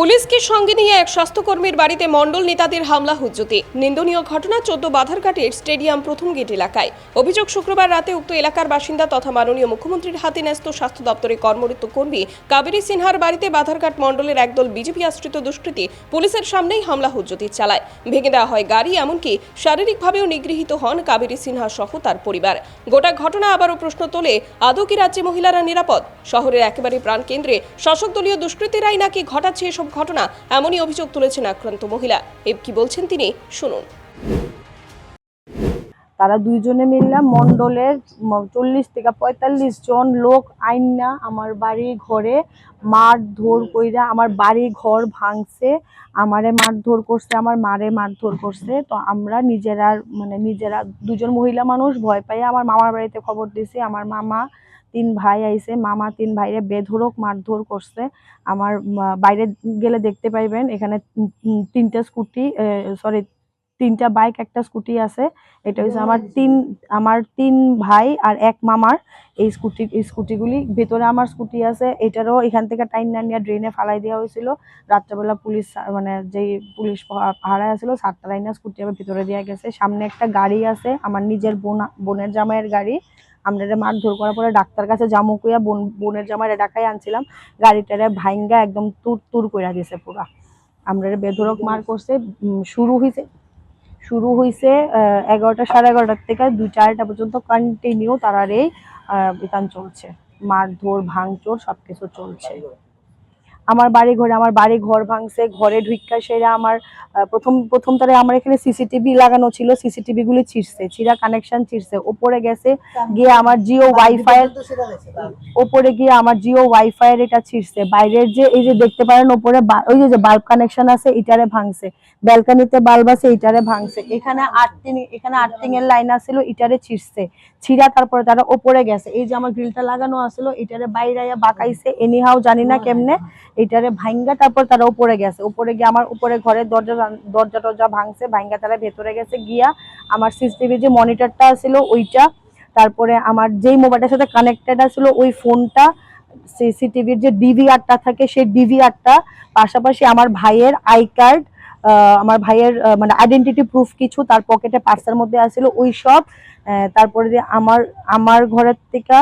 পুলিশকে সঙ্গে নিয়ে এক স্বাস্থ্যকর্মীর বাড়িতে মণ্ডল নেতাদের হামলা হুজ্জুতি। নিন্দনীয় ঘটনা 14 বাধারঘাটের স্টেডিয়াম প্রথম গেট এলাকায়। অভিযোগ, শুক্রবার রাতে উক্ত এলাকার বাসিন্দা তথা মাননীয় মুখ্যমন্ত্রীর হাতে ন্যস্ত স্বাস্থ্য দপ্তরে কর্মরত কর্মী কাবেরী সিনহার বাড়িতে বাধারঘাট মণ্ডলের একদল বিজেপি আশ্রিত দুষ্কৃতী পুলিশের সামনেই হামলা হুজ্জুতি চালায়। ভেঙে দেওয়া হয় গাড়ি, এমনকি শারীরিকভাবেও নিগৃহীত হন কাবেরী সিনহা সহ তার পরিবার। গোটা ঘটনা আবারও প্রশ্ন তোলে, আদৌ কি রাজ্যে মহিলারা নিরাপদ? শহরের একেবারে প্রাণকেন্দ্রে শাসক দলীয় দুষ্কৃতীরাই নাকি ঘটাচ্ছে এসব ঘটনা, এমনই অভিযোগ তুলেছেন আক্রান্ত মহিলা। কি বলছেন তিনি, শুনুন। তারা দুইজনে মিললাম মন্ডলের 40 থেকে 45 জন লোক আইনা আমার বাড়ি ঘরে মারধর কইরা আমার বাড়ি ঘর ভাঙছে, আমারে মারধর করছে, আমার মারে মারধর করছে। তো আমরা নিজেরা দুজন মহিলা মানুষ ভয় পাই আমার মামার বাড়িতে খবর দিছি। আমার মামা 3 ভাই আইছে, মামা 3 ভাইরে বেধড়ক মারধর করছে। আমার বাইরে গেলে দেখতে পাইবেন এখানে 3টা স্কুটি, সরি 3টা বাইক, একটা স্কুটি আছে। এটা হচ্ছে আমার তিন ভাই আর এক মামার এই স্কুটিগুলি। ভেতরে আমার স্কুটি আছে, এটারও এখান থেকে টাইন না নিয়ে ড্রেনে ফালাই দেওয়া হয়েছিল। রাত্রেবেলা পুলিশ যেই পুলিশ পাহারায় আছিল সাতটা স্কুটি আবার ভিতরে দেওয়া গেছে। সামনে একটা গাড়ি আছে, আমার নিজের বোনের জামাইয়ের গাড়ি। আমরা মারধর করার পরে ডাক্তার কাছে জামু কইয়া বোনের জামাইরে ঢাকায় আনছিলাম। গাড়িটারে ভাইঙ্গা একদম তুর কইরা দিছে পুরা। আমরা বেধড়ক মার করছে। শুরু হয়েছে 11টা সাড়ে 11টার থেকে 2-4টা পর্যন্ত কন্টিনিউ তারার এই বিতান চলছে, মারধর ভাঙচুর সবকিছু চলছে। আমার বাড়ি ঘর ভাঙছে, ঘরে ঢুইকা সেরা আমার প্রথম তারে আমার এখানে সিসিটিভি লাগানো ছিল, সিসিটিভি গুলি ছিঁড়া কানেকশন ছিঁড়ছে, ওপরে গেছে গিয়ে আমার জিও ওয়াইফাই এর এটা ছিঁড়ছে। বাইরের যে এই যে দেখতে পারেন ওপরে ওই যে বাল্ব কানেকশন আছে এটারে ভাঙছে, ব্যালকনিতে বাল্ব আছে এটারে ভাঙছে, এখানে আর্থিং এর লাইন আছিল এটারে ছিঁড়া তারপরে তারা ওপরে গেছে। এই যে আমার গ্রিলটা লাগানো আছিল এটারে বাইরে বাঁকাইছে, এনিহাও জানি না কেমনে এটারে ভাঙ্গা তারপর তারা উপরে গেছে। উপরে গিয়ে আমার উপরে ঘরের দরজা ভাঙছে, ভাঙ্গা তারা ভেতরে গেছে গিয়া আমার সিসিটিভি যে মনিটরটা ছিল ওইটা, তারপরে আমার যেই মোবাইলটার সাথে কানেক্টেড আছিল ওই ফোনটা, সিসিটিভির যে ডিভিআরটা থাকে সেই ডিভিআরটা, পাশাপাশি আমার ভাইয়ের আই কার্ড, আমার ভাইয়ের আইডেন্টিটি প্রুফ কিছু তার পকেটে পার্সের মধ্যে আছিল ওই সব। তারপরে যে আমার ঘরের থেকে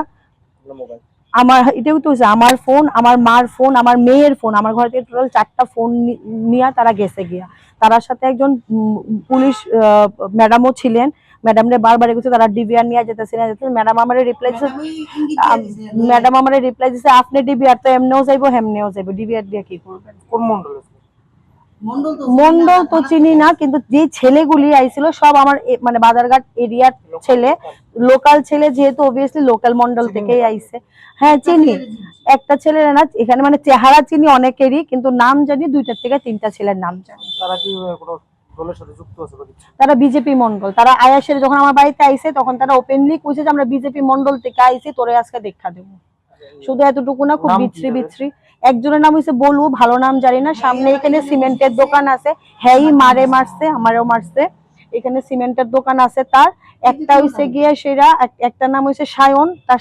আমার এটাও তো আমার ফোন, আমার মার ফোন, আমার মেয়ের ফোন, আমার ঘর থেকে টোটাল 4টা ফোন নিয়ে তারা গেছে গিয়া। তার সাথে একজন পুলিশ ম্যাডামও ছিলেন। ম্যাডামরে বারবার বলছে তারা ডিভিআর নিয়ে যেতেছে না যেতেছে। ম্যাডাম আমারে রিপ্লাই দিছে আপনি ডিভিআর তো এমনেও যাইবো হেমনেও যাইবো, ডিভিআর দিয়ে কি করবেন? কোন মন্ডল? মন্ডল তো চিনি না, কিন্তু যে ছেলেগুলি আইছিল সব আমার বাজারঘাট এরিয়ার ছেলে, লোকাল ছেলে, যেহেতু অবভিয়াসলি লোকাল মন্ডল থেকেই আইছে। হ্যাঁ চিনি, একটা ছেলের না এখানে চেহারা চিনি অনেকেরই, কিন্তু নাম জানি 2টা থেকে 3টা ছেলের নাম জানি। তারা কি কোনো দলের সাথে যুক্ত আছে? তারা বিজেপি মন্ডল। তারা আয়াসের যখন আমার বাড়িতে আইছে তখন তারা ওপেনলি কইছে যে আমরা বিজেপি মন্ডল থেকে আইছি, তোরে আজকে দেখা দেবো। শুধু এতটুকু না, খুব বিচ্ছিরি। একজনের নাম হইছে বলু, ভালো নাম জানি না। সামনে এখানে সিমেন্টের দোকান আছে, হ্যাঁ মারছে, আমারও মারছে। এখানে সিমেন্টের দোকান আছে তার। একটা হইছে গিয়ে সেরা, একটা নাম হইছে সায়ন, তার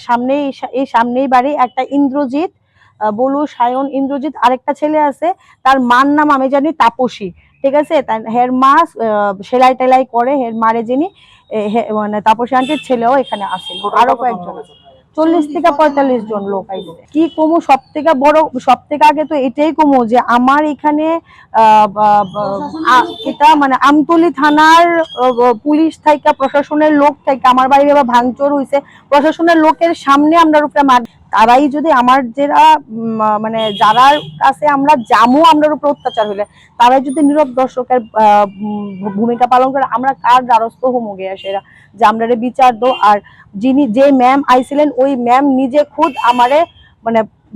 সামনেই বাড়ি। একটা ইন্দ্রজিৎ, বলু, সায়ন, ইন্দ্রজিৎ। আরেকটা ছেলে আছে, তার মার নাম আমি জানি তাপসী, ঠিক আছে। হের মা সেলাই টেলাই করে, হের মারে যিনি তাপসী আন্টির ছেলেও এখানে আছে, আরো কয়েকজন। 40 থেকে 45 জন লোক আইছে। কি কমু, সব থেকে আগে তো এটাই কমু যে আমার এখানে এটা আমতলী থানার পুলিশ থেকে, প্রশাসনের লোক থেকে আমার বাড়ি আবার ভাঙচুর হইছে। প্রশাসনের লোকের সামনে আমরা উপরে তারাই যদি আমার যারার কাছে আমরা জামু আমরার উপর অত্যাচার হইলে তারাই যদি নীরব দর্শকের ভূমিকা পালন করে, আমরা কার দ্বারস্থ হমু গে সেরা যে আমরা বিচার দো। আর যে ম্যাম আইছিলেন ওই ম্যাম নিজে খুদ আমারে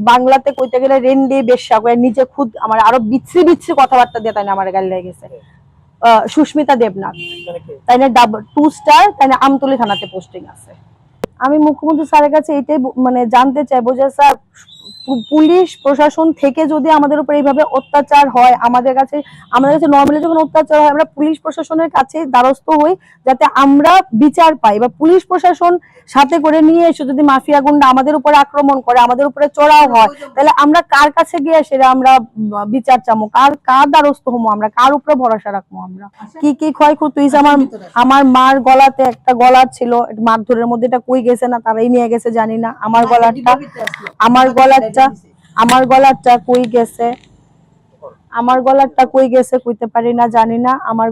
বাংলাতে কইতে গেলে রেন্ডি বেশ্যা করে নিজে খুদ আমার আরো বিচ্ছিরি কথাবার্তা দিয়ে তাই না আমার গাল লেগে গেছে। সুস্মিতা দেবনাথ, তাই না 2 স্টার, তাই না আমতলী থানাতে পোস্টিং আছে। আমি মুখ্যমন্ত্রী স্যারের কাছে এটাই জানতে চাইবো যে স্যার পুলিশ প্রশাসন থেকে যদি আমাদের উপর এইভাবে অত্যাচার হয়, আমাদের কাছে নর্মালি যখন অত্যাচার হয় আমরা পুলিশ প্রশাসনের কাছে দ্বারস্থ হই যাতে আমরা বিচার পাই, বা পুলিশ প্রশাসন সাথে করে নিয়ে এসে যদি মাফিয়া গুন্ডা আমাদের উপরে আক্রমণ করে, আমাদের উপরে চড়াও হয়, তাহলে আমরা কার কাছে গিয়ে সেটা আমরা বিচার চামো, কার দ্বারস্থ হবো, আমরা কার উপরে ভরসা রাখবো? আমরা কি কি ক্ষয়ক্ষতি হয়েছে, আমার মার গলাতে একটা গলার ছিল, মারধরের মধ্যে এটা কই গেছে না তারাই নিয়ে গেছে জানি না, আমার গলারটা কই গেছে, কইতে পারি না, জানি না। আমার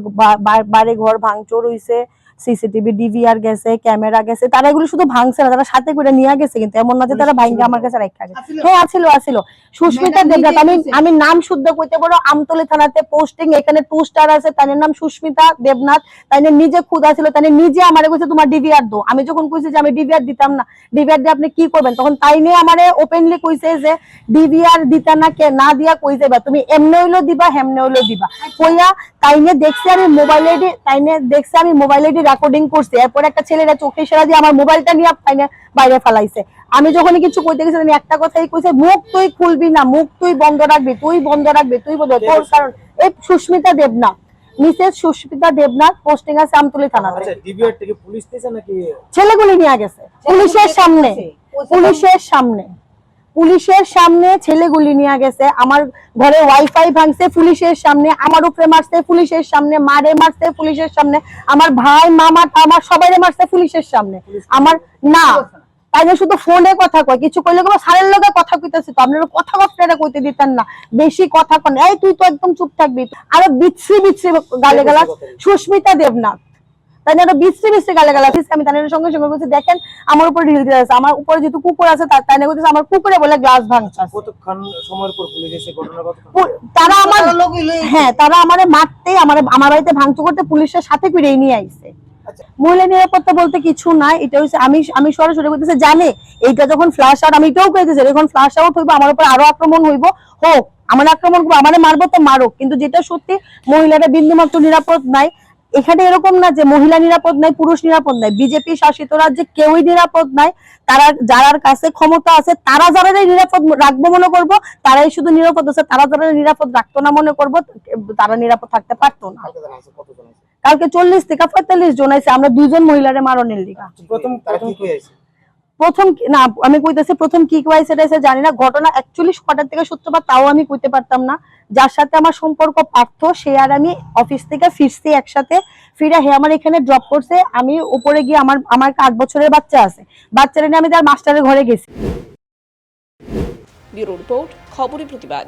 বাড়ি ঘর ভাঙচুর হইছে, সিসিটিভি ডিভিআর গেছে, ক্যামেরা গেছে, তারা এগুলো শুধু ভাঙছে না, তারা সাথে করে নিয়ে গেছে, কিন্তু এমন না যে তারা ভাঙকে আমার কাছে রাখা গেছে। হ্যাঁ আছিল। সুস্মিতা দেবনাথ, আমি নাম শুদ্ধ কইতে পারো, আমতলী থানাতে পোস্টিং, এখানে 2 স্টার আছে, তার নাম সুস্মিতা দেবনাথ, তাই নিজে খুদা ছিল, তাই নিজে আমারে কইছে তোমার ডিভিআর দাও। আমি যখন কইছি যে আমি ডিভিআর দিতাম না, ডিভিআর দিয়ে আপনি কি করবেন, তখন তাই নিয়ে আমারে ওপেনলি কইছে যে ডিভিআর দিতা না, কে না দিয়া কই যাবা তুমি, এমনে হইলো দিবা হেমনে হইলো দিবা কইয়া, তাই নিয়ে দেখছি আমি মোবাইলে রেকর্ডিং করছি। এরপর একটা ছেলেরা চোখে ইশারা দিয়ে আমার মোবাইলটা নিয়ে বাইরে ফেলাইছে। আমি যখন কিছু কইতে গেছি আমি একটা কথাই কইছে, মুখ তুই খুলবি না, মুখ তুই বন্ধ রাখবি, তোর কারণ এই সুস্মিতা দেবনাথ, মিসেস সুস্মিতা দেবনাথ, পোস্টিং আছে আমতলী থানাতে। আচ্ছা, ডিবিআর থেকে পুলিশ দিয়েছে নাকি ছেলেগুলি নিয়ে গেছে পুলিশের সামনে ছেলেগুলি নিয়ে গেছে। আমার ঘরে ওয়াইফাই ভাঙছে পুলিশের সামনে, আমার উপরে মারছে পুলিশের সামনে, মারে মারছে পুলিশের সামনে, আমার ভাই মামা আমার সবাইরে মারছে পুলিশের সামনে। আমার না তাই শুধু ফোনে কথা কয়, কিছু কইলে কোনো সারের লগে কথা কইতেছি, তো আপনারা কথা বার্তা কইতে দিতেন না, বেশি কথা কন, এই তুই তো একদম চুপ থাকবি। আরো বিচ্ছিরি গালে গালা সুস্মিতা দেবনাথ, তাই না, বিশ্রী গালে গালা। আমি তাদের সঙ্গে সঙ্গে বলছি দেখেন আমার উপর ঢিল দিয়ে আছে, আমার উপরে যেহেতু কুকুর আছে তাই না বলতেছে আমার কুকুরে বলে গ্লাস ভাঙছে। কতক্ষণ সময়ের পর পুলিশ এসে ঘটনা তারা আমারে মারতে আমার বাড়িতে ভাঙচুর করতে পুলিশের সাথে করে নিয়ে আইছে। মহিলা নিরাপত্তা বলতে কিছু নাই, এটা হচ্ছে আমি সরাসরি বলতেছি জানে এইটা যখন ফ্ল্যাশ আউট, আমি এটাও কইতেছি যখন ফ্ল্যাশ আউট হইব আমার উপর আরো আক্রমণ হইব, হোক আমার আক্রমণ করবো, আমারে মারবো তো মারুক, কিন্তু যেটা সত্যি মহিলারা বিন্দুমাত্র নিরাপদ নাই। এখানে এরকম না যে মহিলা নিরাপদ নাই, পুরুষ নিরাপদ নাই, বিজেপি শাসিত রাজ্যে কেউই নিরাপদ নাই। তারা যার কাছে ক্ষমতা আছে, তারা যারা নিরাপদ রাখবো মনে করবো তারাই শুধু নিরাপদ আছে, তারা যারা নিরাপদ রাখতো না মনে করবো তারা নিরাপদ থাকতে পারতো না। কালকে 40 থেকে 45 জন আছে, আমরা 2 জন মহিলারে মারণের লিগা। প্রথম না আমি কইতেছি প্রথম কি কইছে এটা জানি না, ঘটনা অ্যাকচুয়ালি কটার থেকে সূত্রপাত তাও আমি কইতে পারতাম না। যার সাথে আমার সম্পর্ক পার্থ, সে আর আমি অফিস থেকে ফিরছি একসাথে, ফিরে হে আমার এখানে ড্রপ করছে, আমি উপরে গিয়ে আমার 8 বছরের বাচ্চা আছে, বাচ্চারা নিয়ে আমি তার মাস্টারের ঘরে গেছি। ব্যুরো রিপোর্ট, খবরের প্রতিবাদ।